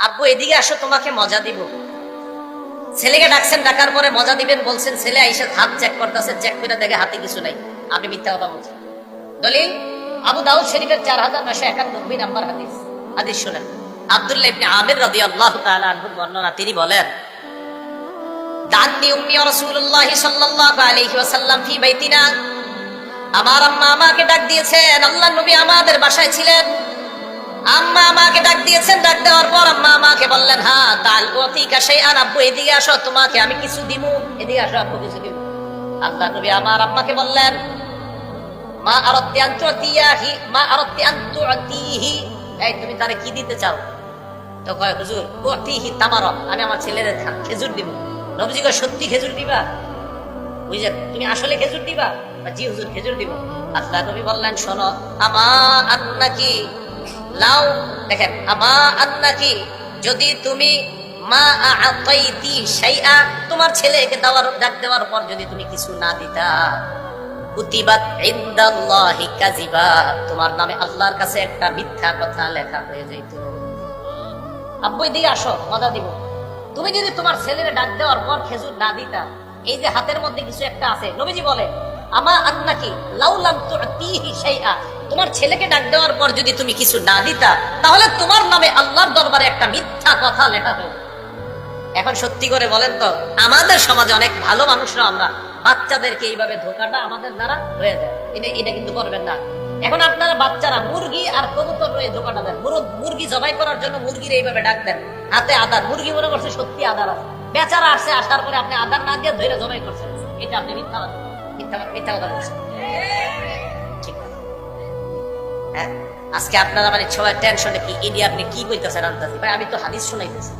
আব্বু এদিকে আসো, তোমাকে মজা দিব। ছেলেকে ডাকছেন, ডাকার পরে মজা দিবেন বলছেন, ছেলে আইসা হাত চেক করতেছে, চেক করে দেখে হাতে কিছু নাই, আপনি মিথ্যা কথা বলছেন। দলিল আবু দাউদ শরীফের 4991 নাম্বার হাদিস। হাদিস শুনেন, আব্দুল্লাহ ইবনে আমির রাদিয়াল্লাহু তাআলা আনহু বর্ণনা, তিনি বলেন, দান্নি উম্মি রাসূলুল্লাহ সাল্লাল্লাহু আলাইহি ওয়াসাল্লাম ফি বাইতিনা, আমার আম্মা আমাকে ডাক দিয়েছেন, আল্লাহর নবী আমাদের বাসায় ছিলেন। আম্মা আমাকে ডাক দিয়েছেন, ডাক দেওয়ার পর আম্মা আমাকে বললেন, হ্যাঁ তাল ওয়াতিকা শাইআন, আব্বু এদিকে আসো, তোমাকে আমি কিছু দিমু, এদিকে আসো আব্বু কিছু দিমু। আল্লাহর নবী আমার আম্মাকে বললেন, মা আরাদতি আন তুতিয়াহি, মা আরাদতি আন তুতিহি, এই তুমি তারে কি দিতে চাও? তো কয়, হুজুর উতিহি তামারা, আমি আমার ছেলের খেজুর দিব। নবীজি কয়, সত্যি খেজুর দিবা? বুঝলেন, তুমি আসলে খেজুর দিবা? জি হুজুর খেজুর দিব। আল্লাহ নবী বললেন, শোনো, আমা আন্নাকি লাউ, দেখেন, আমা আন্নাকি, যদি তুমি মা আতাইতি শাইআ, তোমার ছেলেকে ডাক দেওয়ার পর যদি তুমি কিছু না দিতা, কুতিবাত ইনদাল্লাহি কাযিবা, তোমার নামে আল্লাহর কাছে একটা মিথ্যা কথা লেখা হয়ে যাইত। আব্বু এদিকে আসো, মজা দিব। তুমি যদি তোমার ছেলের ডাক দেওয়ার পর খেজুর না দিতা, এই যে হাতের মধ্যে কিছু একটা আছে, নবীজি বলে, আমা আন্নাকি লাউ লাম তুতিহি শাইআ, তোমার ছেলেকে ডাক দেওয়ার পর যদি তুমি কিছু না দিতা, তাহলে তোমার নামে আল্লাহর দরবারে একটা মিথ্যা কথা লেখা হয়ে। এখন সত্যি করে বলেন তো, আমাদের সমাজে অনেক ভালো মানুষরা আমরা বাচ্চাদেরকে এইভাবে ধোকাটা আমাদের দ্বারা হয়ে যায়। এটা কিন্তু করবেন না। এখন আপনারা বাচ্চারা মুরগি আর কবুতর রয়ে ধোকাটা দেন। মুরগি জবাই করার জন্য মুরগির এইভাবে ডাক দেন, হাতে আদার, মুরগি মনে করছে সত্যি আদার আছে, বেচারা আসছে, আসার পরে আপনি আদার না দিয়ে ধরে জবাই করছেন, এটা আপনি মিথ্যা কথা বলছেন। ঠিক আছে, হ্যাঁ, আজকে আপনারা মানে সবাই টেনশনে কি, এটি আপনি কি কইতেছেন আন্তাজি ভাই, আমি তো হাদিস শুনাইতেছি।